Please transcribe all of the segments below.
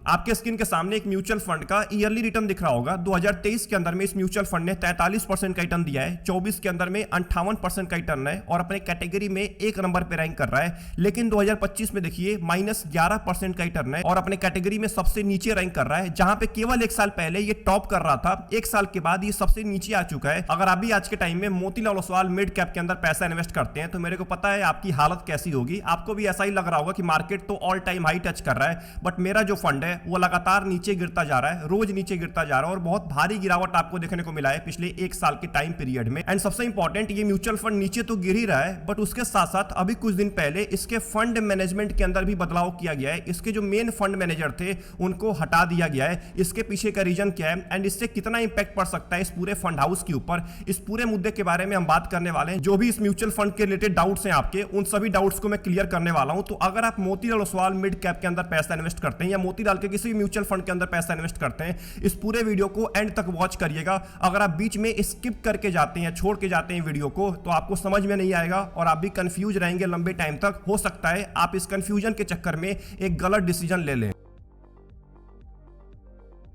आपके स्क्रीन के सामने एक म्यूचुअल फंड का ईयरली रिटर्न दिख रहा होगा। 2023 के अंदर में इस म्यूचुअल फंड ने 43% का रिटर्न दिया है, 24 के अंदर में 58% का रिटर्न है और अपने कैटेगरी में एक नंबर पे रैंक कर रहा है। लेकिन 2025 में देखिए -11% का रिटर्न है और अपने कैटेगरी में सबसे नीचे रैंक कर रहा है, जहां पे केवल एक साल पहले ये टॉप कर रहा था। एक साल के बाद ये सबसे नीचे आ चुका है। अगर आप भी आज के टाइम में मोतीलाल ओसवाल मिड कैप के अंदर पैसा इन्वेस्ट करते हैं तो मेरे को पता है आपकी हालत कैसी होगी। आपको भी ऐसा ही लग रहा होगा कि मार्केट तो ऑल टाइम हाई टच कर रहा है, बट मेरा जो फंड है वो लगातार नीचे गिरता जा रहा है, रोज नीचे गिरता जा रहा है और बहुत भारी गिरावट आपको देखने को मिला है पिछले एक साल के टाइम पीरियड में। एंड सबसे इंपॉर्टेंट, ये म्यूचुअल फंड नीचे तो गिर ही रहा है, बट उसके साथ साथ अभी कुछ दिन पहले इसके फंड मैनेजमेंट के अंदर भी बदलाव किया गया है। इसके जो मेन फंड मैनेजर थे उनको हटा दिया गया है। इसके पीछे का रीजन क्या है एंड इससे कितना इंपैक्ट पड़ सकता है इस पूरे फंड हाउस के ऊपर, इस पूरे मुद्दे के बारे में हम बात करने वाले हैं। जो भी इस म्यूचुअल फंड के रिलेटेड डाउट्स हैं आपके, उन सभी डाउट्स को मैं क्लियर करने वाला हूं। तो अगर आप मोतीलाल ओसवाल मिड कैप के अंदर पैसा इन्वेस्ट करते हैं या मोतीलाल के किसी भी म्यूचुअल फंड के अंदर पैसा इन्वेस्ट करते हैं, इस पूरे वीडियो को एंड तक वॉच करिएगा। अगर आप बीच में स्किप करके जाते हैं, छोड़ के जाते हैं वीडियो को, तो आपको समझ में नहीं आएगा और आप भी कंफ्यूज रहेंगे लंबे टाइम तक। हो सकता है आप इस कंफ्यूजन के चक्कर में एक गलत डिसीजन ले लें।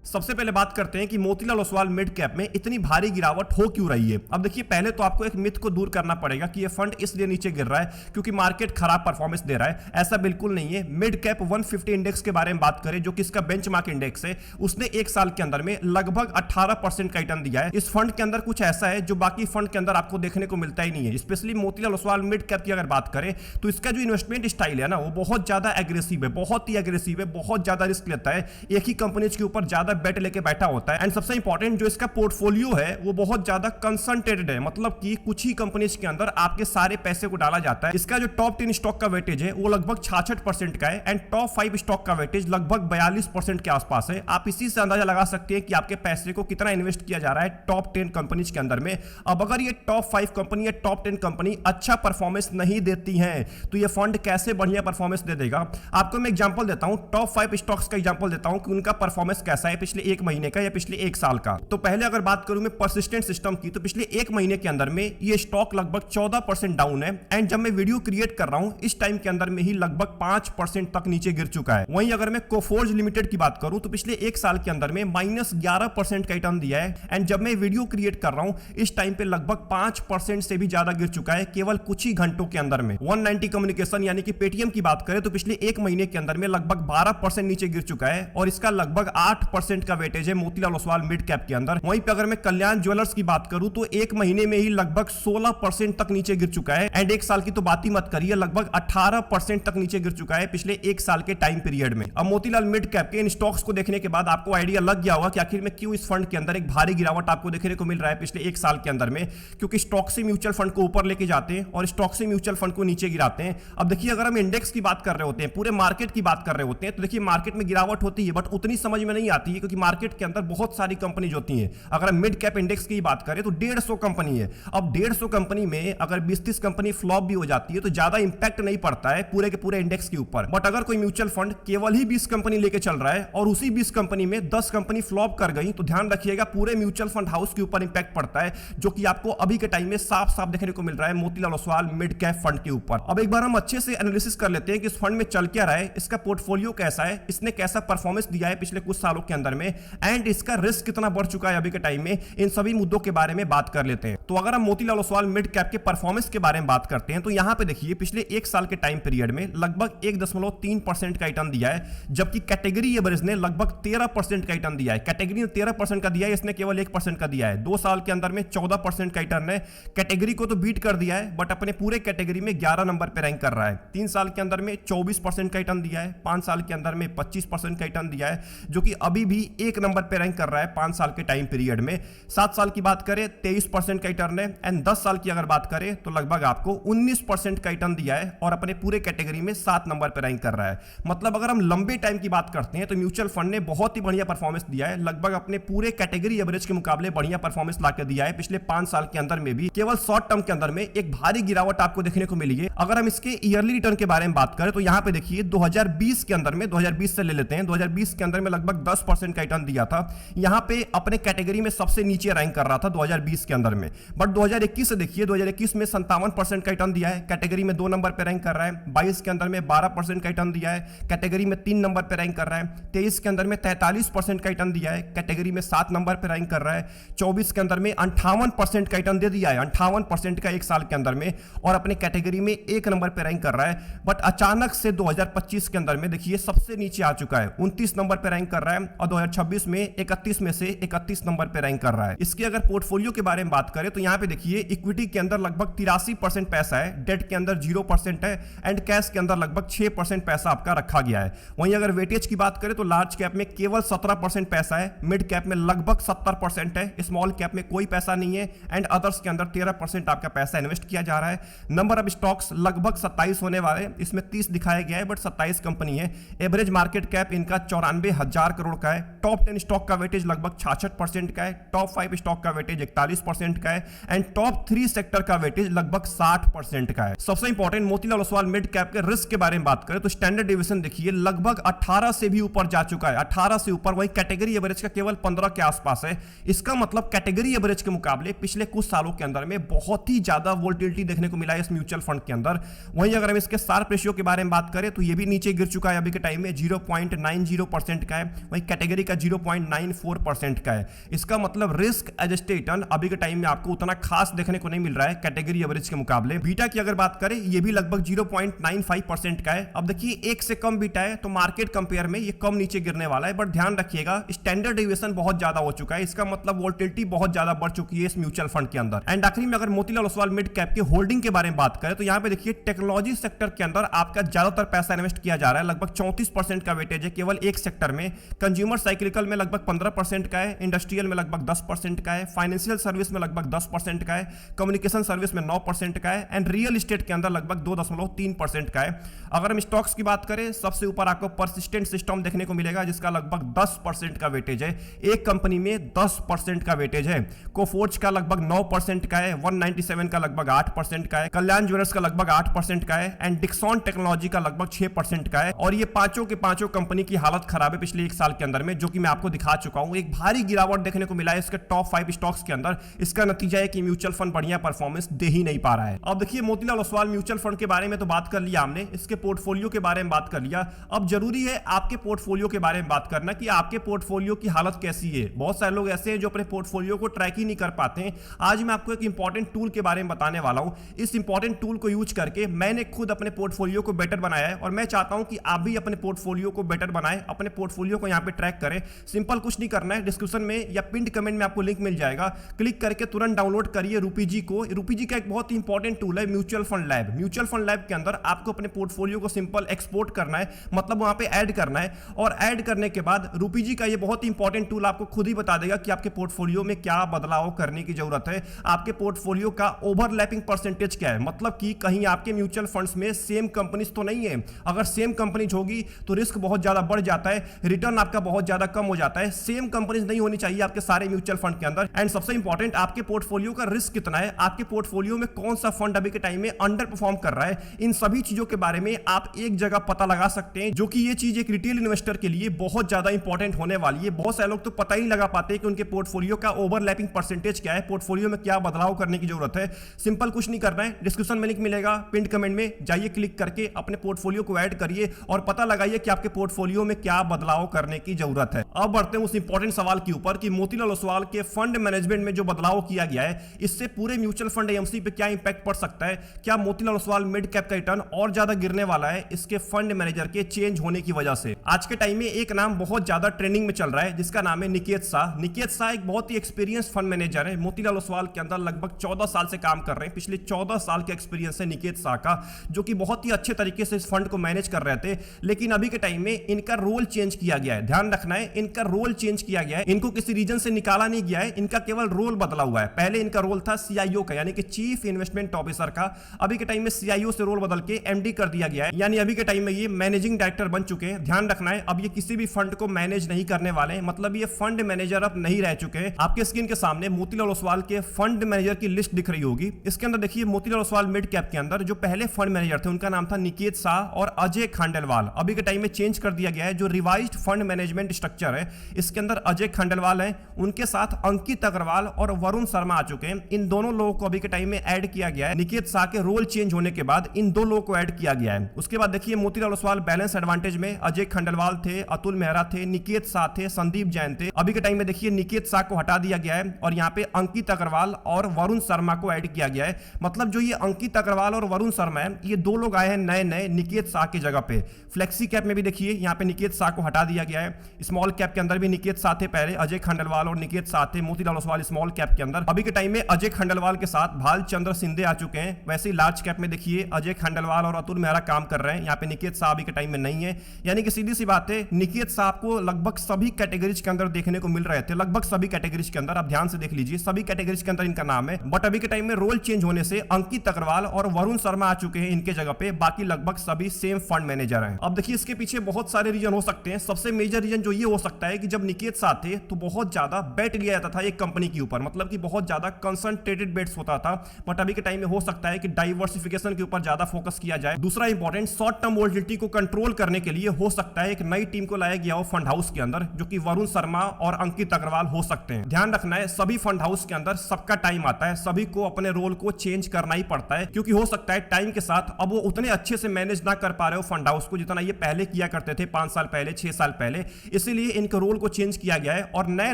सबसे पहले बात करते हैं कि मोतीलाल ओसवाल मिड कैप में इतनी भारी गिरावट हो क्यों रही है। अब देखिए, पहले तो आपको एक मिथ को दूर करना पड़ेगा कि ये फंड इसलिए नीचे गिर रहा है क्योंकि मार्केट खराब परफॉर्मेंस दे रहा है। ऐसा बिल्कुल नहीं है। मिड कैप 150 इंडेक्स के बारे में बात करें, जो कि इसका बेंचमार्क इंडेक्स है, उसने एक साल के अंदर में लगभग 18% का रिटर्न दिया है। इस फंड के अंदर कुछ ऐसा है जो बाकी फंड के अंदर आपको देखने को मिलता ही नहीं है। Specially Motilal Oswal mid cap की अगर बात करें तो इसका जो इन्वेस्टमेंट स्टाइल है ना, वो बहुत ज्यादा एग्रेसिव है, बहुत ही एग्रेसिव है, बहुत ज्यादा रिस्क लेता है, एक ही कंपनीज के ऊपर ज्यादा बेट लेके बैठा होता है। एंड सबसे इंपॉर्टेंट, जो इसका पोर्टफोलियो है वो बहुत ज्यादा कंसंट्रेटेड है, मतलब कि कुछ ही कंपनीज के अंदर आपके सारे पैसे को डाला जाता है। इसका जो टॉप 10 स्टॉक का वेटेज है वो लगभग 66% का है एंड टॉप 5 स्टॉक का वेटेज लगभग 42% के आसपास है। आप इसी से अंदाजा लगा सकते हैं कि आपके पैसे को कितना इन्वेस्ट किया जा रहा है टॉप 10 कंपनीज के अंदर में। अब अगर ये टॉप 5 कंपनी या टॉप 10 कंपनी अच्छा परफॉर्मेंस नहीं देती है तो ये फंड कैसे बढ़िया परफॉर्मेंस दे देगा। आपको मैं एग्जांपल देता हूं, टॉप 5 स्टॉक्स का एग्जांपल देता हूं कि उनका परफॉर्मेंस कैसा है पिछले एक महीने का या पिछले एक साल का। तो पहले अगर बात करूं मैं परसिस्टेंट सिस्टम की, तो पिछले एक महीने के अंदर में ये स्टॉक लगभग 14% डाउन है एंड जब मैं वीडियो क्रिएट कर रहा हूं इस टाइम के अंदर में ही लगभग 5% तक नीचे गिर चुका है। वहीं अगर मैं कोफोर्ज लिमिटेड की बात करूं तो पिछले एक साल के अंदर में -11% का रिटर्न दिया है एंड जब मैं वीडियो क्रिएट कर रहा हूं इस टाइम पे लगभग 5% से भी ज्यादा गिर चुका है केवल कुछ ही घंटों के अंदर में। 190 कम्युनिकेशन यानी कि पेटीएम की बात करें तो पिछले एक महीने के अंदर में लगभग 12% नीचे गिर चुका है और इसका लगभग 8% का वेटेज है मोतीलाल ओसवाल मिड कैप के अंदर। वहीं पे अगर मैं कल्याण ज्वेलर्स की बात करूं तो एक महीने में ही लगभग 16% तक नीचे गिर चुका है एंड एक साल की तो बात ही मत करिए, लगभग 18% तक नीचे गिर चुका है पिछले एक साल के टाइम पीरियड में। अब मोतीलाल मिड कैप के इन स्टॉक्स को देखने के बाद आपको आइडिया लग गया होगा कि आखिर में क्यों इस फंड के अंदर एक भारी गिरावट आपको देखने को मिल रहा है पिछले एक साल के अंदर में, क्योंकि स्टॉक से म्यूचुअल फंड को ऊपर लेके जाते हैं और स्टॉक से म्यूचुअल फंड को नीचे गिराते हैं। अब देखिए, अगर हम इंडेक्स की बात कर रहे होते हैं, पूरे मार्केट की बात कर रहे होते हैं, तो देखिए मार्केट में गिरावट होती है बट उतनी समझ में नहीं आती है क्योंकि मार्केट के अंदर बहुत सारी कंपनीज होती हैं। अगर हम मिड कैप इंडेक्स की बात करें तो 150 कंपनी है। अब 150 कंपनी में अगर 20-30 कंपनी फ्लॉप भी हो जाती है तो ज्यादा इंपैक्ट नहीं पड़ता है पूरे के पूरे इंडेक्स के ऊपर। बट अगर कोई म्यूचुअल फंड केवल ही 20 कंपनी लेके चल रहा है और उसी 20 कंपनी में 10 कंपनी फ्लॉप कर गई तो ध्यान रखिएगा पूरे म्यूचुअल फंड हाउस के ऊपर इंपैक्ट पड़ता है, जो कि आपको अभी के टाइम में साफ साफ देखने को मिल रहा है Motilal Oswal mid cap fund के ऊपर। अब एक बार हम अच्छे से एनालिसिस कर लेते हैं कि इस फंड में चल क्या रहा है, इसका पोर्टफोलियो कैसा है, इसने कैसा परफॉर्मेंस दिया है पिछले कुछ सालों के अंदर में एंड इसका रिस्क कितना बढ़ चुका है अभी के टाइम में। इन सभी मुद्दों के बारे में बात कर लेते हैं। तो अगर हम मोतीलाल ओसवाल मिड कैप के परफॉर्मेंस के बारे में बात करते हैं तो यहां पे देखिए पिछले एक साल के टाइम पीरियड में लगभग 1.3% का रिटर्न दिया है, जबकि कैटेगरी एवरेज ने लगभग 13% का रिटर्न दिया है। कैटेगरी ने 13% का दिया है, इसने केवल 1% का दिया है। 2 साल के अंदर में 14% का रिटर्न है। कैटेगरी को तो बीट कर दिया है बट अपने पूरे कैटेगरी में 11 नंबर पे रैंक कर रहा है। 3 साल के अंदर में 24% का रिटर्न दिया है, 5 साल के अंदर में 25% का रिटर्न दिया है, जो कि अभी भी 1 नंबर पे रैंक कर रहा है 5 साल के टाइम पीरियड में। 7 साल की बात करें 23% का रिटर्न है एंड 10 साल की अगर बात करें तो लगभग आपको 19% का रिटर्न दिया है और अपने पूरे कैटेगरी में 7 नंबर पर रैंक कर रहा है। मतलब अगर हम लंबे टाइम की बात करते हैं तो म्यूचुअल फंड ने बहुत ही बढ़िया परफॉर्मेंस दिया है, लगभग अपने पूरे कैटेगरी एवरेज के मुकाबले बढ़िया परफॉर्मेंस लाकर दिया है पिछले 5 साल के अंदर में भी। केवल शॉर्ट टर्म के अंदर में एक भारी गिरावट आपको देखने को मिली है। अगर हम इसके ईयरली रिटर्न के बारे में बात करें तो यहां पे देखिए 2020 के अंदर में, 2020 से ले लेते हैं, 2020 के अंदर में लगभग 10% का रिटर्न दिया था। यहां पे अपने कैटेगरी में सबसे नीचे रैंक कर रहा था 2020 के अंदर में, बट 2021 से देखिए 2021 में 57% का रिटर्न दिया है, कैटेगरी में 2 नंबर पे रैंक कर रहा है। 22 के अंदर में 12% का रिटर्न दिया है, कैटेगरी में 3 नंबर पे रैंक कर रहा है। 23 के अंदर में 43% का रिटर्न दिया है, कैटेगरी में 7 नंबर पे रैंक कर रहा है। 24 के अंदर में 58% का रिटर्न दे दिया है, 58% का एक साल के अंदर में, और अपने कैटेगरी में 1 नंबर पे रैंक कर रहा है। बट अचानक से 2025 के अंदर में देखिए सबसे नीचे आ चुका है, 29 नंबर पे रैंक कर रहा है, और 2026 में 31 में से 31 नंबर पे रैंक कर रहा है। इसके अगर पोर्टफोलियो के बारे में बात करें तो यहां पे देखिए इक्विटी के अंदर लगभग 83% पैसा है, डेट के अंदर 0% है, एंड कैश के अंदर लगभग 6% पैसा आपका रखा गया है। वहीं अगर वेटेज की बात करें तो लार्ज कैप में केवल 17% पैसा है, मिड कैप में लगभग 70% है, स्मॉल कैप में कोई पैसा नहीं है, एंड अदर्स के अंदर 13% आपका पैसा इन्वेस्ट किया जा रहा है। नंबर ऑफ स्टॉक्स लगभग 27 होने वाले, इसमें 30 दिखाया गया है बट 27 कंपनी है। एवरेज मार्केट कैप इनका 94,000 करोड़ का है। टॉप 10 स्टॉक का वेटेज लगभग 66% का है, टॉप 5 स्टॉक का वेटेज 41% का है, एंड टॉप 3 सेक्टर का वेटेज लगभग 60% का है। सबसे important Motilal Oswal mid cap के रिस्क के बारे में बात करें तो स्टैंडर्ड डिवीजन देखिए लगभग 18 से भी ऊपर जा चुका है, 18 से ऊपर। वहीं कैटेगरी एवरेज का केवल 15 के आसपास है। इसका मतलब कैटेगरी एवरेज के मुकाबले पिछले कुछ सालों के अंदर में बहुत ही ज्यादा वोलेटिलिटी देखने को मिला है इस म्यूचुअल फंड के अंदर। वहीं अगर हम इसके शार्प रेशियो के बारे में बात करें तो ये भी नीचे गिर चुका है, अभी के टाइम में 0.90% का है, वहीं कैटेगरी का 0.94% का है। इसका मतलब रिस्क एडजस्टेड रिटर्न अभी के टाइम में आपको उतना खास देखने को नहीं मिल रहा है कैटेगरी एवरेज के मुकाबले। बीटा की अगर बात करें ये भी लगभग 0.95% का है। अब देखिए 1 से कम बीटा है तो मार्केट कंपेयर में ये कम नीचे गिरने वाला है, बट ध्यान रखिएगा स्टैंडर्ड डेविएशन बहुत ज्यादा हो चुका है, इसका मतलब वोलेटिलिटी बहुत ज्यादा बढ़ चुकी है इस म्यूचुअल फंड के अंदर। एंड आखिरी में अगर मोतीलाल ओसवाल मिड कैप के होल्डिंग के बारे में बात करें तो यहां पे देखिए टेक्नोलॉजी सेक्टर के अंदर आपका ज्यादातर पैसा इन्वेस्ट किया जा रहा है, लगभग 34% का वेटेज है केवल एक सेक्टर में। कंज्यूमर साइक्लिकल में लगभग 15% का है, इंडस्ट्रियल में लगभग 10% का है, फाइनेंशियल सर्विस में लगभग 10% का है, कम्युनिकेशन सर्विस में 9% का है, एंड रियल एस्टेट के अंदर लगभग 2.3% का है। अगर हम स्टॉक्स की बात करें सबसे ऊपर आपको परसिस्टेंट सिस्टम देखने को मिलेगा जिसका लगभग 10% का वेटेज है, एक कंपनी में 10% का वेटेज है। कोफोर्ज का लगभग 9% का है, 197 का लगभग 8% का है, कल्याण ज्वेलर्स का लगभग 8% का है, एंड डिक्सॉन टेक्नोलॉजी का लगभग 6% का है। और ये पांचों के पांचों कंपनी की हालत खराब है पिछले एक साल के अंदर में, जो कि मैं आपको दिखा चुका हूं। एक भारी गिरावट देखने को मिला है इसके टॉप 5 स्टॉक्स के अंदर। इसका नतीजा है कि म्यूचुअल फंड बढ़िया परफॉर्मेंस दे ही नहीं पा रहा है। अब देखिए मोतीलाल ओसवाल म्यूचुअल फंड के बारे में तो बात कर लिया हमने, इसके पोर्टफोलियो के बारे में बात कर लिया। अब जरूरी है आपके पोर्टफोलियो के बारे में बात करना कि आपके पोर्टफोलियो की हालत कैसी है। बहुत सारे लोग ऐसे हैं जो अपने पोर्टफोलियो को ट्रैक ही नहीं कर पाते हैं। आज मैं आपको एक इंपॉर्टेंट टूल के बारे में बताने वाला हूं। इस इंपॉर्टेंट टूल को यूज करके मैंने खुद अपने पोर्टफोलियो को बेटर बनाया है, और मैं चाहता हूं कि आप भी अपने पोर्टफोलियो को बेटर बनाएं, अपने पोर्टफोलियो को यहां पे ट्रैक करें। सिंपल कुछ नहीं करना है, डिस्क्रिप्शन में या पिंड कमेंट में आपको लिंक मिल जाएगा, क्लिक करके तुरंत डाउनलोड करिए रूपीजी को। रूपीजी का एक बहुत ही इंपॉर्टेंट टूल है mutual fund lab. Mutual fund lab के अंदर आपको अपने पोर्टफोलियो को सिंपल एक्सपोर्ट करना है, मतलब वहां पे ऐड करना है, और ऐड करने के बाद रूपीजी का ये बहुत ही इंपॉर्टेंट टूल आपको खुद ही बता देगा कि आपके पोर्टफोलियो में क्या बदलाव करने की जरूरत है। आपके पोर्टफोलियो का ओवरलैपिंग परसेंटेज क्या है, मतलब कि कहीं आपके म्यूचुअल फंड्स में सेम कंपनीज तो नहीं है। अगर सेम कंपनीज होगी तो रिस्क बहुत ज्यादा बढ़ जाता है, रिटर्न आपका बहुत ज्यादा कम हो जाता है। सेम कंपनीज नहीं होनी चाहिए आपके सारे म्यूचुअल फंड के अंदर। एंड सबसे इंपॉर्टेंट, आपके पोर्टफोलियो का रिस्क कितना है, आपके पोर्टफोलियो में कौन सा फंड अभी के टाइम में अंडर परफॉर्म कर रहा है, इन सभी चीजों के बारे में आप एक जगह पता लगा सकते हैं, जो कि ये चीज एक रिटेल इन्वेस्टर के लिए बहुत ज्यादा इंपॉर्टेंट होने वाली है। बहुत सारे लोग तो पता ही नहीं लगा पाते कि उनके पोर्टफोलियो का ओवरलैपिंग परसेंटेज क्या है, पोर्टफोलियो में क्या बदलाव करने की जरूरत है। सिंपल कुछ नहीं करना है, डिस्क्रिप्शन में लिंक मिलेगा, पिन कमेंट में जाइए, क्लिक करके अपने पोर्टफोलियो को ऐड करिए और पता लगाइए कि आपके पोर्टफोलियो में क्या बदलाव करने की जरूरत है। अब बढ़ते हैं उस इंपॉर्टेंट सवाल के ऊपर कि मोतीलाल ओसवाल के फंड मैनेजमेंट में जो बदलाव किया गया है, इससे पूरे म्यूचुअल फंड एएमसी पे क्या इंपैक्ट पड़ सकता है। क्या मोतीलाल ओसवाल मिड कैप का रिटर्न और ज्यादा गिरने वाला है इसके फंड मैनेजर के चेंज होने की वजह से। आज के टाइम में एक नाम बहुत ज्यादा ट्रेंडिंग में चल रहा है जिसका नाम है निकेत शाह। निकेत शाह एक बहुत ही एक्सपीरियंस फंड मैनेजर है, मोतीलाल ओसवाल के अंदर लगभग 14 साल से काम कर रहे हैं। पिछले 14 साल के एक्सपीरियंस है निकेत शाह का, जो कि बहुत ही अच्छे तरीके से इस फंड को मैनेज कर रहे थे। लेकिन अभी के टाइम में इनका रोल चेंज किया गया है, ध्यान रखना है, इनका रोल चेंज किया गया है। इनको किसी रीजन से निकाला नहीं गया है, इनका केवल रोल बदला हुआ है। पहले इनका रोल था सीआईओ का, यानी कि चीफ इन्वेस्टमेंट ऑफिसर का। अभी के टाइम में सीआईओ से रोल बदल के एमडी कर दिया गया है, यानी अभी के टाइम में ये मैनेजिंग डायरेक्टर बन चुके हैं। ध्यान रखना है, अब ये किसी भी फंड को मैनेज नहीं करने वाले हैं, मतलब ये फंड मैनेजर अब नहीं रह चुके हैं। आपके स्क्रीन के सामने मोतीलाल ओसवाल के फंड मैनेजर की लिस्ट दिख रही होगी। इसके अंदर देखिए मोतीलाल ओसवाल मिड कैप के अंदर जो पहले फंड मैनेजर थे उनका नाम था निकेत शाह और अजय खांडेलवाल। अभी के टाइम में चेंज कर दिया गया है। जो रिवाइज्ड फंड मैनेजमेंट स्ट्रक्चर है। इसके अंदर अजय खंडेलवाल है, उनके साथ अंकित अग्रवाल और वरुण शर्मा आ चुके हैं। इन दोनों लोगों को अभी के टाइम में ऐड किया गया है। निकेत शाह के रोल चेंज होने के बाद इन दो लोगों को ऐड किया गया है। उसके बाद देखिए मोतीलाल ओसवाल बैलेंस एडवांटेज में अजय खंडेलवाल थे, अतुल मेहरा थे, निकेत शाह थे, संदीप जैन थे। अभी के टाइम में देखिए निकेत शाह को हटा दिया गया है और यहाँ पे अंकित अग्रवाल और वरुण शर्मा को ऐड किया गया है। मतलब जो ये अंकित अग्रवाल और वरुण शर्मा है, ये दो लोग आए हैं नए नए निकेत शाह की जगह पे। फ्लेक्सी कैप में भी देखिए यहाँ पे निकेत शाह को हटा दिया गया है। स्मॉल कैप के अंदर भी निकेत शाह थे, पहले अजय खंडेलवाल और निकेत शाह थे। मोतीलाल ओसवाल स्मॉल कैप के अंदर अभी के टाइम में अजय खंडेलवाल के साथ भालचंद्र शिंदे आ चुके हैं। वैसे ही लार्ज कैप में देखिए अजय खंडेलवाल और अतुल मेहरा काम कर रहे हैं। यहाँ पे निकेत शाह अभी के टाइम में नहीं है। यानी कि सीधी सी बात है, निकेत शाह को लगभग सभी कैटेगरीज के अंदर देखने को मिल रहे थे, लगभग सभी कैटेगरीज के अंदर। आप ध्यान से देख लीजिए, सभी कैटेगरीज के अंदर इनका नाम है। बट अभी के टाइम में रोल चेंज होने से अंकित अग्रवाल और वरुण शर्मा आ चुके हैं इनके जगह पे। बाकी लगभग सभी सेम फंड मैनेजर हैं। अब देखिए इसके पीछे बहुत सारे रीजन हो सकते हैं। सबसे मेजर रीजन जो ये हो सकता है कि जब निकेत शाह थे तो बहुत ज्यादा बेट लिया जाता था एक कंपनी के ऊपर, मतलब कि बहुत ज्यादा कंसंट्रेटेड बेट्स होता था। बट अभी के टाइम में हो सकता है कि डाइवर्सिफिकेशन के ऊपर ज्यादा फोकस किया जाए। दूसरा इंपॉर्टेंट, शॉर्ट टर्म वोलेटिलिटी को कंट्रोल करने के लिए हो सकता है एक नई टीम को लाया गया हो फंड हाउस के अंदर, जो कि वरुण शर्मा और अंकित अग्रवाल हो सकते हैं। ध्यान रखना है, सभी फंड हाउस के अंदर सबका टाइम आता है, सभी को अपने रोल को चेंज करना ही पड़ता है, क्योंकि हो सकता है टाइम के साथ अब वो उतने अच्छे से मैनेज ना कर पा रहे हो फंड हाउस को जितना ये पहले किया करते थे 5 साल पहले, 6 साल पहले। इसीलिए इनके रोल को चेंज किया गया है और नए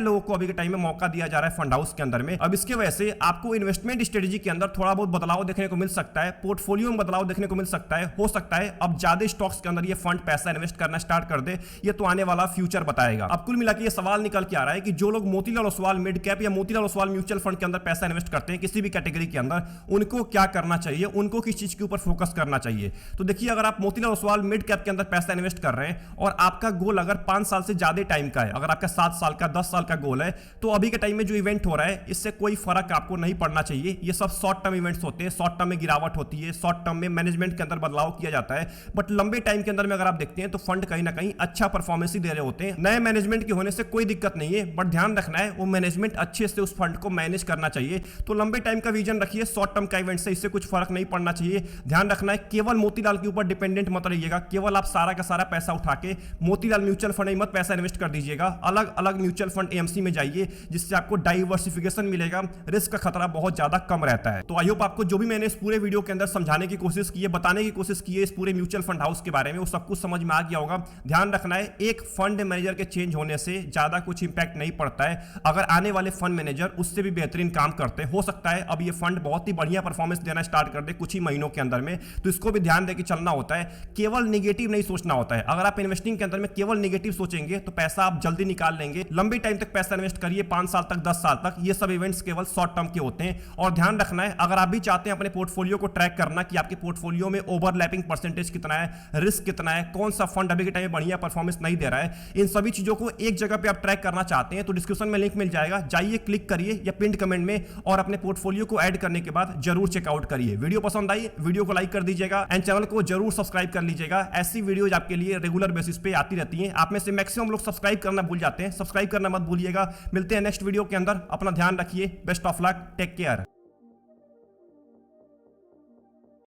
लोगों को अभी के टाइम में मौका दिया जा रहा है फंड हाउस के अंदर में। अब इसके वजह से आपको इन्वेस्टमेंट स्ट्रेटेजी के अंदर थोड़ा बहुत बदलाव देखने को मिल सकता है, पोर्टफोलियो में बदलाव देखने को मिल सकता है। हो सकता है अब ज्यादा स्टॉक्स के अंदर ये फंड पैसा इन्वेस्ट करना स्टार्ट कर दे। ये तो आने वाला फ्यूचर बताएगा। अब कुल मिला के ये सवाल निकल के आ रहा है कि जो लोग मोतीलाल ओसवाल मिड कैप या मोतीलाल ओसवाल म्यूचुअल फंड के अंदर पैसा इन्वेस्ट करते हैं किसी भी कैटेगरी के अंदर, उनको क्या करना चाहिए, उनको किस चीज के ऊपर फोकस करना चाहिए। तो देखिए, अगर आप मोतीलाल ओसवाल मिड कैप के अंदर पैसा इन्वेस्ट कर रहे हैं और आपका गोल अगर 5 साल से ज्यादा टाइम का है, अगर आपका 7 साल का 10 साल का गोल है, तो अभी के टाइम में जो इवेंट हो रहा है इससे कोई फर्क आपको नहीं पड़ना चाहिए। ये सब शॉर्ट टर्म इवेंट्स होते हैं, शॉर्ट टर्म में गिरावट होती है, शॉर्ट टर्म में मैनेजमेंट के अंदर बदलाव किया जाता है। बट लंबे टाइम के अंदर में अगर आप देखते हैं तो फंड कहीं ना कहीं अच्छा परफॉर्मेंस ही दे रहे होते हैं। नए मैनेजमेंट के होने से कोई दिक्कत नहीं है, बट ध्यान रखना है वो मैनेजमेंट अच्छे से उस फंड को मैनेज करना चाहिए। तो लंबे टाइम का विजन रखिए, शॉर्ट टर्म का इवेंट से इससे कुछ फर्क नहीं पड़ना चाहिए। ध्यान रखना है केवल मोतीलाल के ऊपर डिपेंडेंट मत रहिएगा, केवल आप सारा का सारा पैसा उठा के मोतीलाल म्यूचुअल फंड में मत पैसा इन्वेस्ट कर दीजिएगा। अलग अलग म्यूचुअल फंड एएमसी में जाइए, जिससे आपको डाइवर्सिफिकेशन मिलेगा, रिस्क का खतरा बहुत ज्यादा कम रहता है। तो आई होप आपको जो भी मैंने इस पूरे वीडियो के अंदर समझाने की कोशिश की है, बताने की कोशिश की है इस पूरे म्यूचुअल फंड हाउस के बारे में, वो सब कुछ समझ में आ गया होगा। ध्यान रखना है, एक फंड मैनेजर के चेंज होने से ज्यादा कुछ इंपैक्ट नहीं पड़ता है। अगर आने वाले फंड मैनेजर उससे भी बेहतरीन काम करते हैं, हो सकता है अब ये फंड बहुत ही बढ़िया परफॉर्मेंस देना स्टार्ट कर दे कुछ ही महीनों के अंदर में। तो इसको भी ध्यान देकर चलना होता है, केवल नेगेटिव नहीं सोचना होता है। अगर आप इन्वेस्टिंग के अंदर में केवल नेगेटिव सोचेंगे तो पैसा आप जल्दी निकाल लेंगे। लंबे टाइम तक पैसा इन्वेस्ट करिए, 5 साल तक, 10 साल तक। ये सब इवेंट्स केवल शॉर्ट टर्म के होते हैं। और ध्यान रखना है, अगर आप भी चाहते हैं अपने पोर्टफोलियो को ट्रैक करना कि आपके पोर्टफोलियो में ओवरलैपिंग परसेंटेज कितना है, रिस्क कितना है, कौन सा फंड अभी के टाइम में बढ़िया परफॉर्मेंस नहीं दे रहा है, इन सभी चीजों को एक जगह पे आप ट्रैक करना चाहते हैं तो डिस्क्रिप्शन में लिंक मिल जाएगा, जाइए क्लिक करिए या पिन कमेंट में, और अपने पोर्टफोलियो को ऐड करने के बाद जरूर चेकआउट करिए। वीडियो पसंद आई, वीडियो को लाइक कर दीजिएगा एंड चैनल को जरूर सब्सक्राइब कर लीजिएगा। ऐसी वीडियोज आपके लिए रेगुलर बेसिस पे आती रहती हैं। आप में से मैक्सिमम लोग सब्सक्राइब करना भूल जाते हैं, सब्सक्राइब करना मत भूलिएगा। मिलते हैं नेक्स्ट वीडियो के अंदर, अपना ध्यान रखिए, best of luck, take care.